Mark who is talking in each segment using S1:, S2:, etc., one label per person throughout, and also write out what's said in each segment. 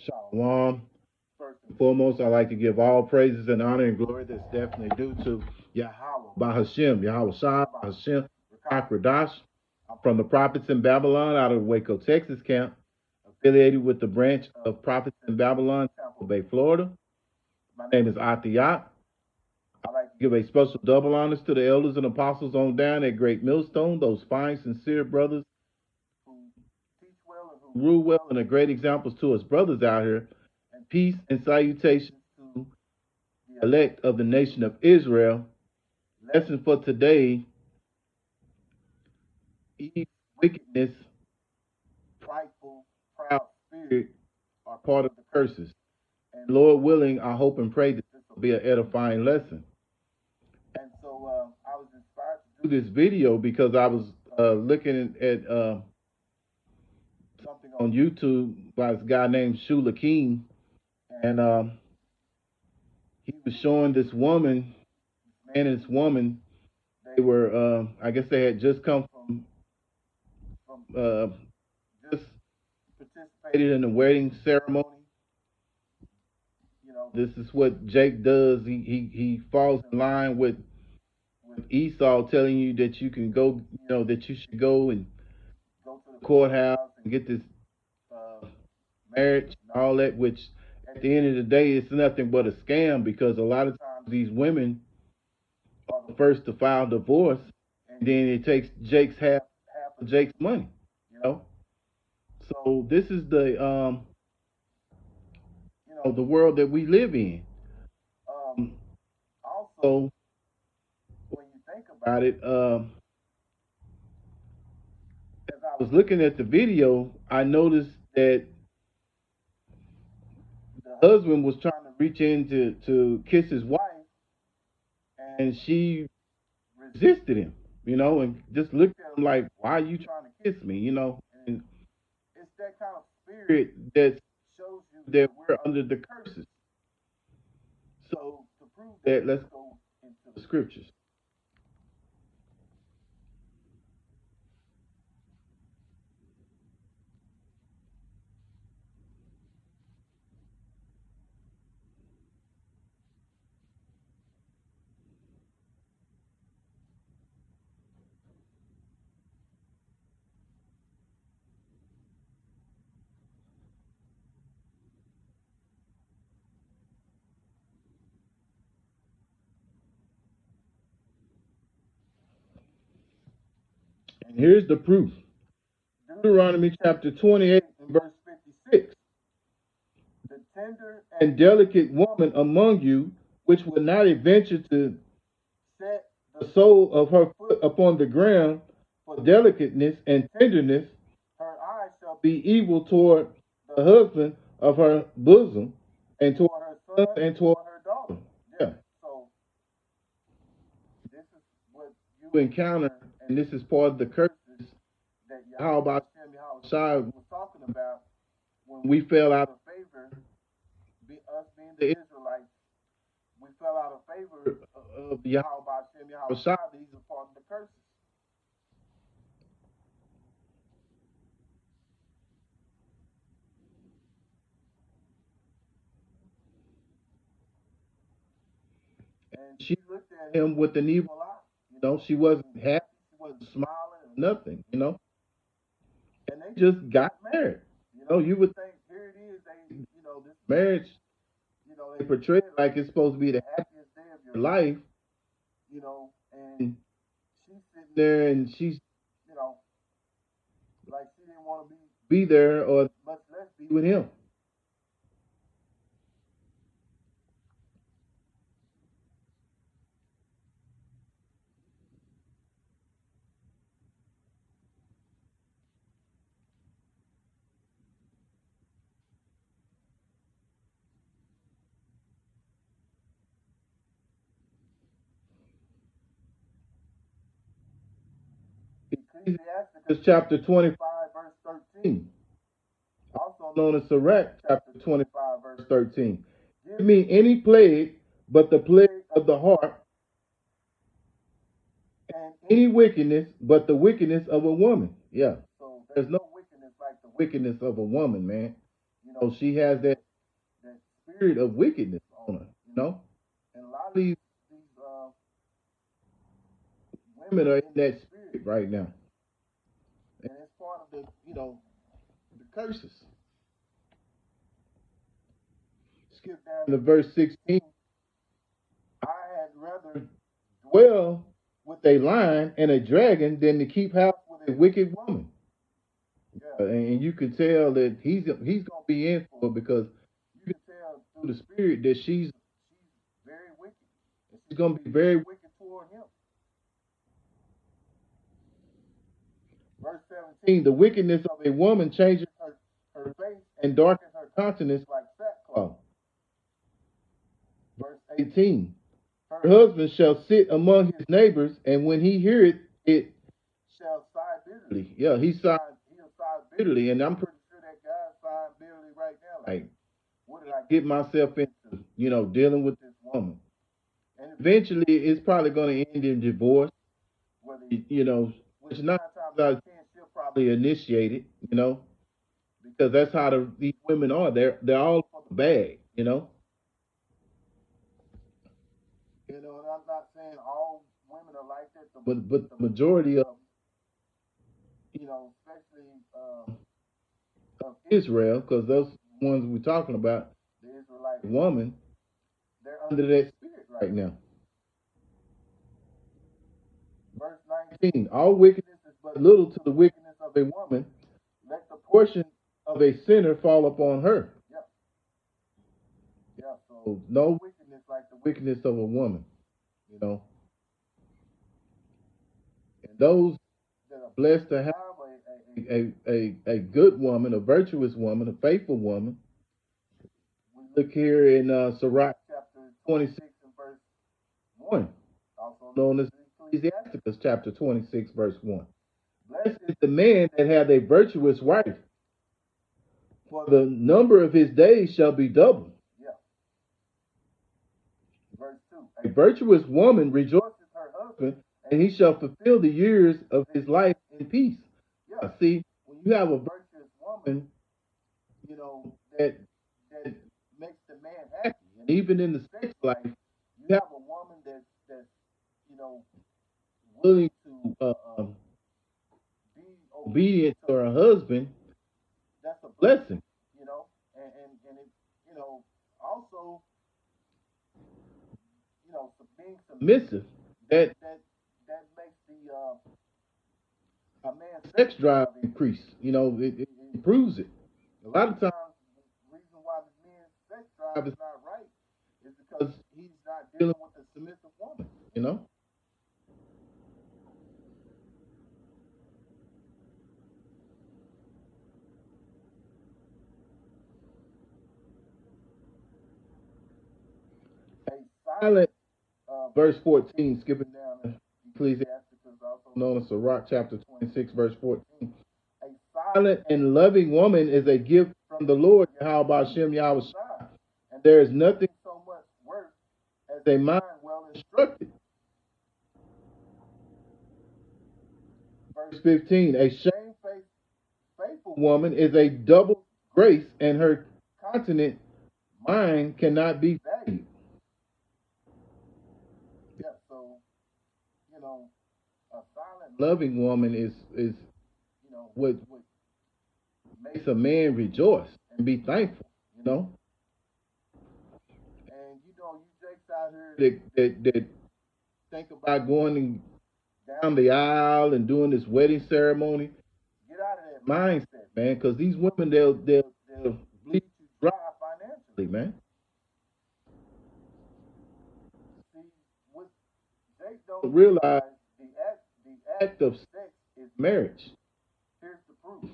S1: Shalom. First and foremost, I'd like to give all praises and honor and glory that's definitely due to Yahweh, by Hashem, Yahweh Shai, by Hashem, Rakak Radash. I'm from the Prophets in Babylon out of Waco, Texas camp, affiliated with the branch of Prophets in Babylon, Tampa Bay, Florida. My name is Atiyat. I'd like to give a special double honors to the elders and apostles on down at Great Millstone, those fine, sincere brothers who teach well and who rule well, and are great examples to us brothers out here. And peace and salutations to the elect of the nation of Israel. Lesson for today: Eve's wickedness, prideful, proud spirit are part of the curses. And Lord willing, I hope and pray that this will be an edifying lesson. And so I was inspired to do this video because I was looking at something on YouTube by this guy named Shula King, and he was showing this woman, this man and this woman. They were, I guess, they had just come from just participated in the wedding ceremony. This is what Jake does. He falls in line with Esau telling you that you can go, that you should go and go to the courthouse and get this uh, marriage and all that, which at the end of the day, it's nothing but a scam because a lot of times these women are the first to file divorce, and then it takes Jake's half of Jake's money, you know. So this is the world that we live in. Um, Also, when you think about it, as I was looking at the video, I noticed that the husband was trying to reach in to kiss his wife, and she resisted him, and just looked at him like, "Why are you trying to kiss me?" And it's that kind of spirit that shows you that we're under the curses. So to prove that, let's go into the scriptures. And here's the proof. Deuteronomy chapter 28 and verse 56. The tender and delicate woman among you, which will not adventure to set the sole of her foot upon the ground for delicateness and tenderness, her eyes shall be evil toward the husband of her bosom, and toward her son and toward her daughter. Yeah. So this is what you encounter, and this is part of the curses that Yahweh Shai was talking about when we fell out of favor, us being the Israelites, we fell out of favor of Yahweh Shai. These are part of the curses. And she looked at him with an evil eye. She wasn't happy, she wasn't smiling, nothing. And they just got married. You would think here it is, this marriage, they portray it like it's supposed to be the happiest day of your life, and she's sitting there and she's, you know, like she didn't want to be there or much less be with him. Ecclesiasticus chapter 25, verse 13. Also known as Sirach chapter 25, verse 13. Give me any plague but the plague of the heart, and any wickedness but the wickedness of a woman. Yeah. So there's no wickedness like the wickedness of a woman, man. she has that spirit of wickedness on her, And a lot of these women are in that spirit right now. And it's part of the curses. Skip down to verse 16. I had rather dwell with a lion and a dragon than to keep house with a wicked woman. And you can tell that he's gonna be in for it, because you can tell through the spirit that she's very wicked. And she's gonna be very wicked toward him. Verse 17, the wickedness of a woman changes her face and darkens her countenance like sackcloth. Verse 18, her husband shall sit among his neighbors, and when he heareth it shall sigh bitterly. Yeah, he'll sigh bitterly, and I'm pretty sure that guy's sighing bitterly right now. Like, what did I get myself into? Dealing with this woman. And eventually it's probably gonna end in divorce. Whether which 9 times out of 10 she'll probably initiate it, because that's how these women are. They're all for the bag. And I'm not saying all women are like that, but the majority of, especially of Israel, because those ones we're talking about, the Israelite woman, they're under that spirit right now. Verse 19, all wickedness is but little to the wickedness of a woman. Let the portion of a sinner fall upon her. Yeah. Yeah, so no wickedness like the wickedness of a woman, And those that are blessed to have a good woman, a virtuous woman, a faithful woman. We look here in Sirach chapter 26 and verse 1, also known as Ecclesiasticus chapter 26 verse 1. Blessed is the man that hath a virtuous wife, for the number of his days shall be doubled. Yeah. Verse 2. A virtuous woman rejoices her husband, and he shall fulfill the years of his life in peace. Yeah, see, when you have a virtuous woman, that makes the man happy. And even in the sex life, you have a woman that's willing to be obedient to her husband. That's a blessing, and it, also, being submissive, that makes a man's sex drive increase. It improves it. A lot of times, the reason why the man's sex drive is not right is because he's not dealing with a submissive woman. A silent, verse 14, skipping down to Ecclesiasticus, also known as Sirach chapter 26, verse 14. A silent and loving woman is a gift from the Lord, Yahweh Shem Yahweh Shai. And there is nothing so much worth as a mind well instructed. Verse 15, a shamefaced, faithful woman is a double grace, and her continent mind cannot be valued. Yeah, so, a silent, loving woman is what makes a man rejoice and be thankful. And you jakes out here that think about going down the aisle and doing this wedding ceremony. Get out of that mindset, man, because these women they'll bleed you dry financially, man. See, what they don't realize, the act of sex is marriage. Here's the proof.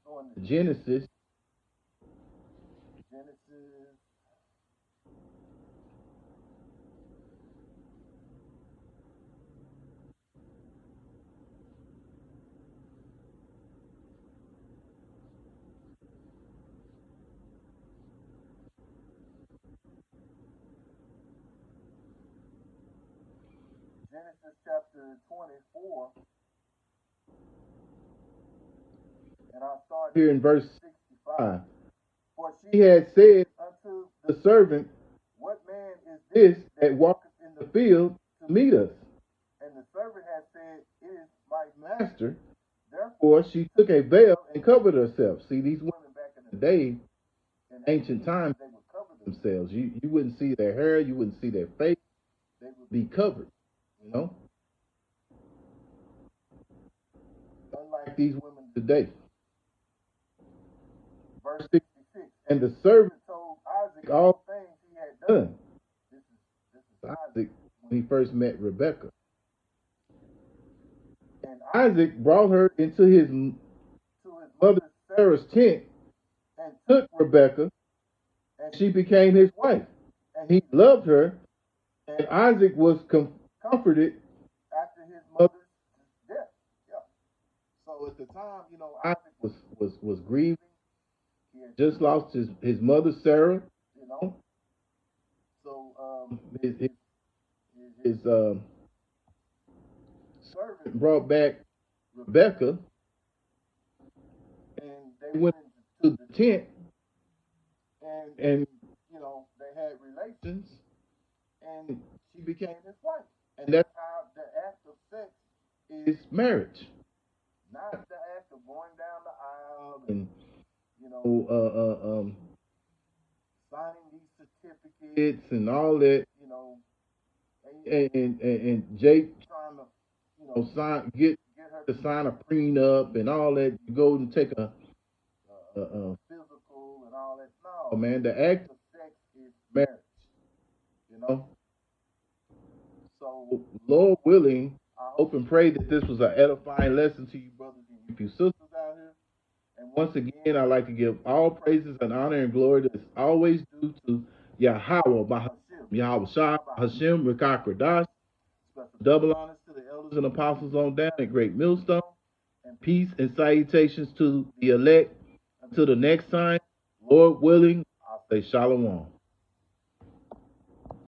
S1: Going to Genesis. Genesis chapter 24 And I'll start here in verse 65. For she had said unto the servant, what man is this that walketh in the field to meet us? And the servant had said, it is my master. Therefore she took a veil and covered herself. See, these women back in the day, in ancient times, they would cover themselves. You wouldn't see their hair, you wouldn't see their face. They would be covered, you know, unlike these women today. Verse 66. And the servant told Isaac all things he had done. This is Isaac when he first met Rebekah. And Isaac brought her into his mother Sarah's tent and took Rebekah, and she became his wife. And he loved her, and Isaac was comforted after his mother's death. Yeah. So at the time, you know, Isaac was grieving. He had just lost his mother Sarah, you know. So his servant brought back Rebekah, and they went into the tent, and you know they had relations, and she became his wife. And that's how the act of sex is marriage, not the act of going down the aisle and you know signing these certificates and all that, you know, and Jake trying to, you know, get her to sign a prenup and all that. You go and take a physical and all that. No, man, the act of sex is marriage, you know. So, Lord willing, I hope and pray that this was an edifying lesson to you, brothers and you sisters out here. And once again, I'd like to give all praises and honor and glory that is always due to Yahweh, Bahashim, Yahweh Shah, Bahashim, Rikak Radash. Special double honors to the elders and apostles on down at Great Millstone. And peace and salutations to the elect. Until the next time, Lord willing, I'll say Shalom.